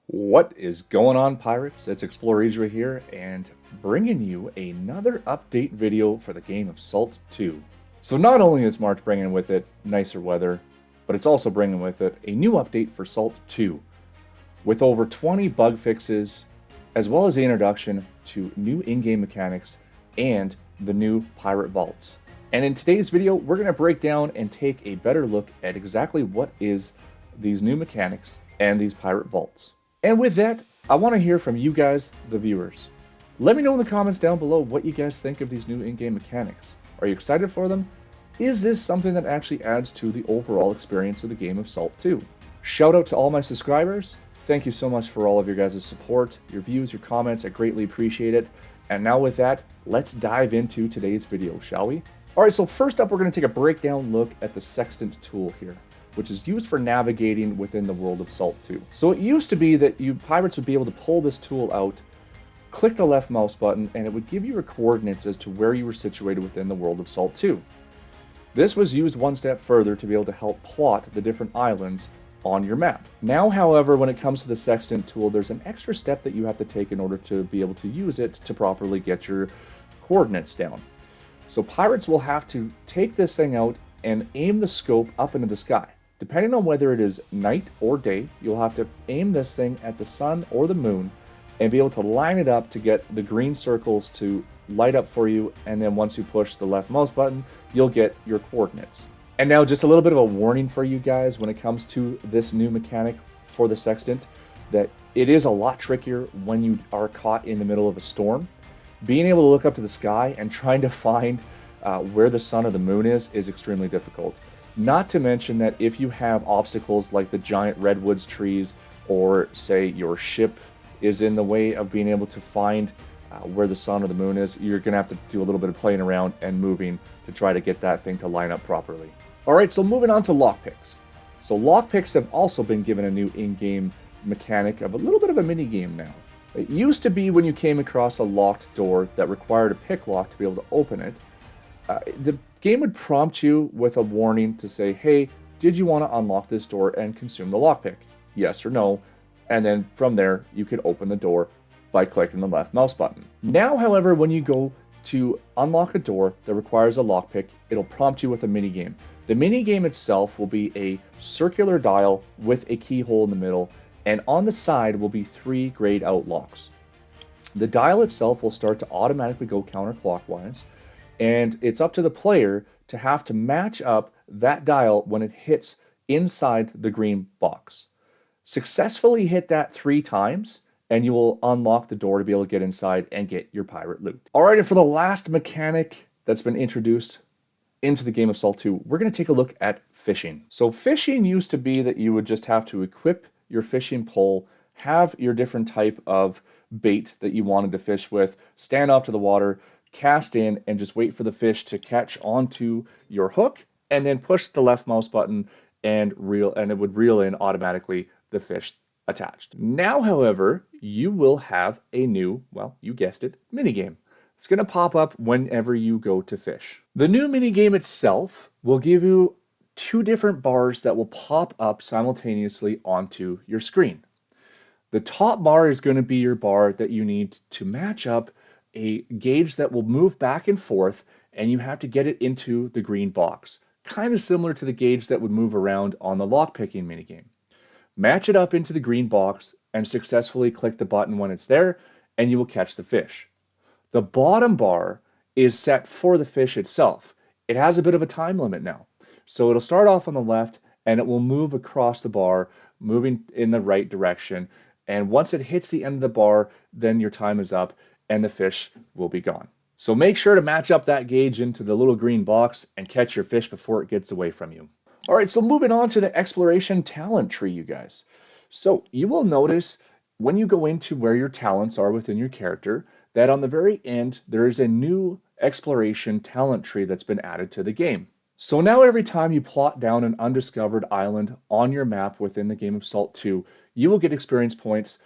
What is going on, pirates? It's Explorer here, and bringing you another update video for the game of Salt 2. So not only is March bringing with it nicer weather, but it's also bringing with it a new update for Salt 2, with over 20 bug fixes, as well as the introduction to new in-game mechanics and the new pirate vaults. And in today's video, we're going to break down and take a better look at exactly what is these new mechanics and these pirate vaults. And with that, I want to hear from you guys, the viewers. Let me know in the comments down below what you guys think of these new in-game mechanics. Are you excited for them? Is this something that actually adds to the overall experience of the game of Salt 2? Shout out to all my subscribers. Thank you so much for all of your guys' support, your views, your comments. I greatly appreciate it. And now with that, let's dive into today's video, shall we? Alright, so first up, we're going to take a breakdown look at the Sextant tool here, which is used for navigating within the world of Salt 2. So it used to be that you pirates would be able to pull this tool out, click the left mouse button, and it would give you your coordinates as to where you were situated within the world of Salt 2. This was used one step further to be able to help plot the different islands on your map. Now, however, when it comes to the Sextant tool, there's an extra step that you have to take in order to be able to use it to properly get your coordinates down. So pirates will have to take this thing out and aim the scope up into the sky. Depending on whether it is night or day, you'll have to aim this thing at the sun or the moon and be able to line it up to get the green circles to light up for you, and then once you push the left mouse button, you'll get your coordinates. And now just a little bit of a warning for you guys when it comes to this new mechanic for the Sextant, that it is a lot trickier when you are caught in the middle of a storm. Being able to look up to the sky and trying to find where the sun or the moon is extremely difficult. Not to mention that if you have obstacles like the giant redwoods trees, or say your ship is in the way of being able to find where the sun or the moon is, you're going to have to do a little bit of playing around and moving to try to get that thing to line up properly. Alright, so moving on to lockpicks. So lockpicks have also been given a new in-game mechanic of a little bit of a mini game now. It used to be when you came across a locked door that required a pick lock to be able to open it, the game would prompt you with a warning to say, hey, did you want to unlock this door and consume the lockpick? Yes or no. And then from there, you could open the door by clicking the left mouse button. Now, however, when you go to unlock a door that requires a lockpick, it'll prompt you with a mini game. The mini game itself will be a circular dial with a keyhole in the middle, and on the side will be 3 grayed out locks. The dial itself will start to automatically go counterclockwise, and it's up to the player to have to match up that dial when it hits inside the green box. Successfully hit that 3 times, and you will unlock the door to be able to get inside and get your pirate loot. Alright, and for the last mechanic that's been introduced into the game of Salt 2, we're going to take a look at fishing. So fishing used to be that you would just have to equip your fishing pole, have your different type of bait that you wanted to fish with, stand off to the water, cast in, and just wait for the fish to catch onto your hook, and then push the left mouse button and it would reel in automatically the fish attached. Now, however, you will have a new, well, you guessed it, minigame. It's going to pop up whenever you go to fish. The new minigame itself will give you 2 different bars that will pop up simultaneously onto your screen. The top bar is going to be your bar that you need to match up a gauge that will move back and forth, and you have to get it into the green box. Kind of similar to the gauge that would move around on the lockpicking minigame. Match it up into the green box and successfully click the button when it's there, and you will catch the fish. The bottom bar is set for the fish itself. It has a bit of a time limit now. So it'll start off on the left, and it will move across the bar, moving in the right direction. And once it hits the end of the bar, then your time is up, and the fish will be gone. So make sure to match up that gauge into the little green box and catch your fish before it gets away from you. All right, so moving on to the exploration talent tree, you guys. So you will notice when you go into where your talents are within your character, that on the very end, there is a new exploration talent tree that's been added to the game. So now every time you plot down an undiscovered island on your map within the game of Salt 2, you will get experience points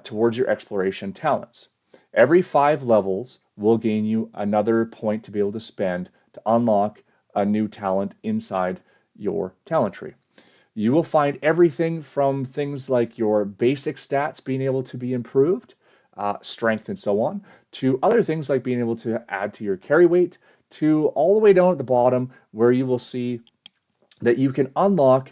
towards your exploration talents. Every 5 levels will gain you another point to be able to spend to unlock a new talent inside your talent tree. You will find everything from things like your basic stats being able to be improved, strength and so on, to other things like being able to add to your carry weight, to all the way down at the bottom where you will see that you can unlock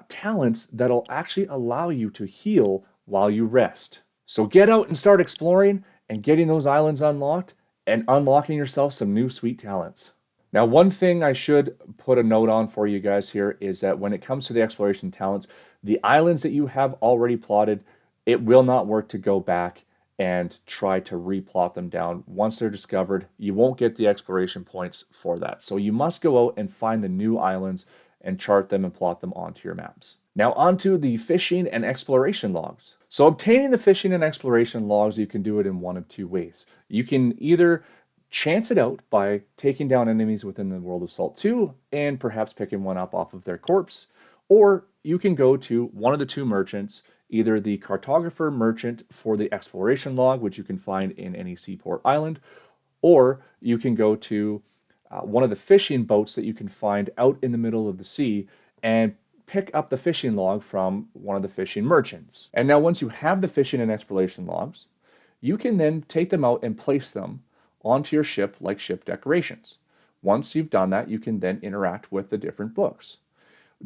talents that'll actually allow you to heal while you rest. So get out and start exploring and getting those islands unlocked and unlocking yourself some new sweet talents. Now, one thing I should put a note on for you guys here is that when it comes to the exploration talents, the islands that you have already plotted, it will not work to go back and try to replot them down. Once they're discovered, you won't get the exploration points for that. So you must go out and find the new islands and chart them and plot them onto your maps. Now onto the fishing and exploration logs. So obtaining the fishing and exploration logs, you can do it in one of two ways. You can either chance it out by taking down enemies within the world of Salt 2 and perhaps picking one up off of their corpse, or you can go to one of the two merchants, either the cartographer merchant for the exploration log, which you can find in any seaport island, or you can go to one of the fishing boats that you can find out in the middle of the sea and pick up the fishing log from one of the fishing merchants. And now once you have the fishing and exploration logs, you can then take them out and place them onto your ship like ship decorations. Once you've done that, you can then interact with the different books.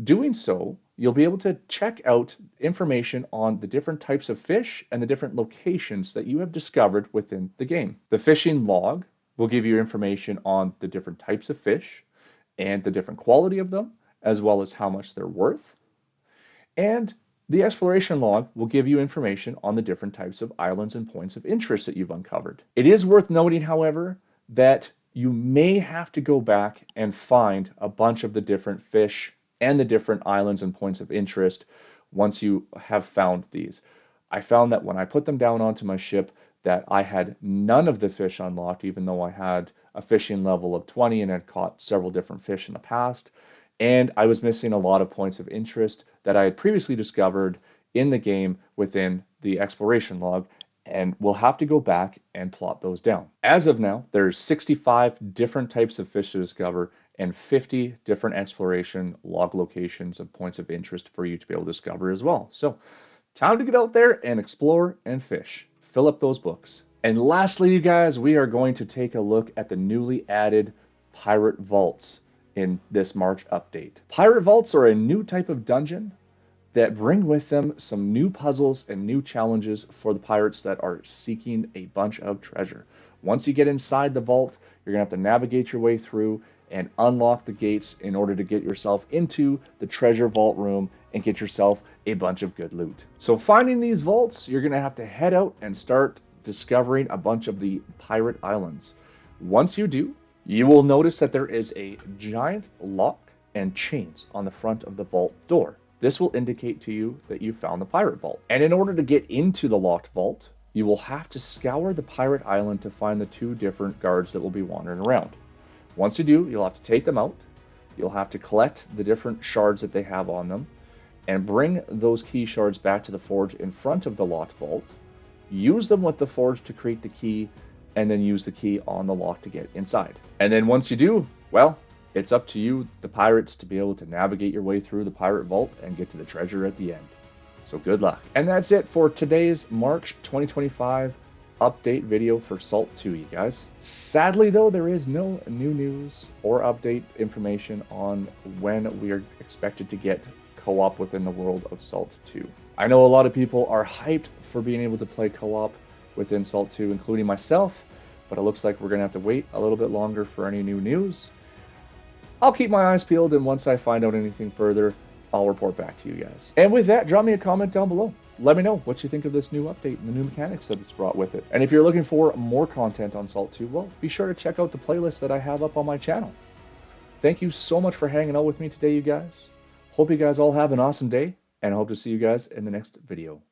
Doing so, you'll be able to check out information on the different types of fish and the different locations that you have discovered within the game. The fishing log will give you information on the different types of fish and the different quality of them, as well as how much they're worth. And the exploration log will give you information on the different types of islands and points of interest that you've uncovered. It is worth noting, however, that you may have to go back and find a bunch of the different fish and the different islands and points of interest once you have found these. I found that when I put them down onto my ship that I had none of the fish unlocked, even though I had a fishing level of 20 and had caught several different fish in the past. And I was missing a lot of points of interest that I had previously discovered in the game within the exploration log, and we'll have to go back and plot those down. As of now, there's 65 different types of fish to discover and 50 different exploration log locations of points of interest for you to be able to discover as well. So time to get out there and explore and fish. Fill up those books. And lastly, you guys, we are going to take a look at the newly added pirate vaults in this March update. Pirate vaults are a new type of dungeon that bring with them some new puzzles and new challenges for the pirates that are seeking a bunch of treasure. Once you get inside the vault, you're gonna have to navigate your way through and unlock the gates in order to get yourself into the treasure vault room and get yourself a bunch of good loot. So finding these vaults, you're gonna have to head out and start discovering a bunch of the pirate islands. Once you do, you will notice that there is a giant lock and chains on the front of the vault door. This will indicate to you that you found the pirate vault. And in order to get into the locked vault, you will have to scour the pirate island to find the two different guards that will be wandering around. Once you do, you'll have to take them out. You'll have to collect the different shards that they have on them and bring those key shards back to the forge in front of the locked vault. Use them with the forge to create the key, and then use the key on the lock to get inside. And then once you do, well, it's up to you, the pirates, to be able to navigate your way through the pirate vault and get to the treasure at the end. So good luck. And that's it for today's March 2025 update video for Salt 2, you guys. Sadly though, there is no new news or update information on when we are expected to get co-op within the world of Salt 2. I know a lot of people are hyped for being able to play co-op within Salt 2, including myself, but it looks like we're gonna have to wait a little bit longer for any new news. I'll keep my eyes peeled, and once I find out anything further, I'll report back to you guys. And with that, drop me a comment down below. Let me know what you think of this new update and the new mechanics that it's brought with it. And if you're looking for more content on Salt 2, well, be sure to check out the playlist that I have up on my channel. Thank you so much for hanging out with me today, you guys. Hope you guys all have an awesome day, and I hope to see you guys in the next video.